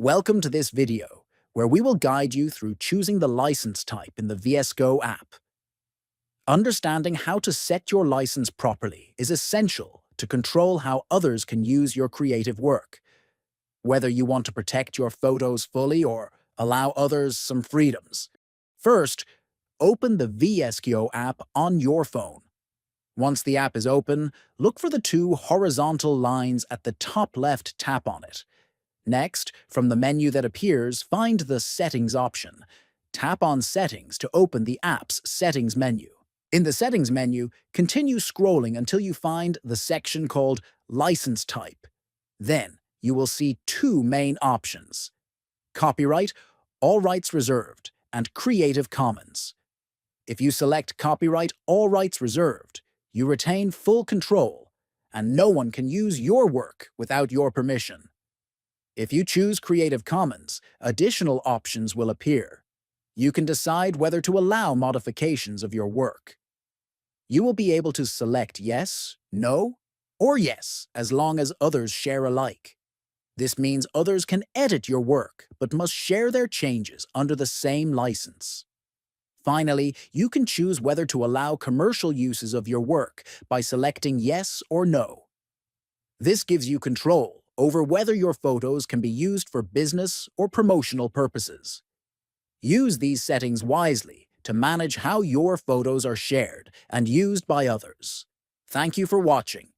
Welcome to this video, where we will guide you through choosing the license type in the VSCO app. Understanding how to set your license properly is essential to control how others can use your creative work. Whether you want to protect your photos fully or allow others some freedoms. First, open the VSCO app on your phone. Once the app is open, look for the two horizontal lines at the top left. Tap on it. Next, from the menu that appears, find the Settings option. Tap on Settings to open the app's Settings menu. In the Settings menu, continue scrolling until you find the section called License Type. Then, you will see two main options: Copyright, All Rights Reserved, and Creative Commons. If you select Copyright, All Rights Reserved, you retain full control, and no one can use your work without your permission. If you choose Creative Commons, additional options will appear. You can decide whether to allow modifications of your work. You will be able to select yes, no, or yes, as long as others share alike. This means others can edit your work, but must share their changes under the same license. Finally, you can choose whether to allow commercial uses of your work by selecting yes or no. This gives you control over whether your photos can be used for business or promotional purposes. Use these settings wisely to manage how your photos are shared and used by others. Thank you for watching.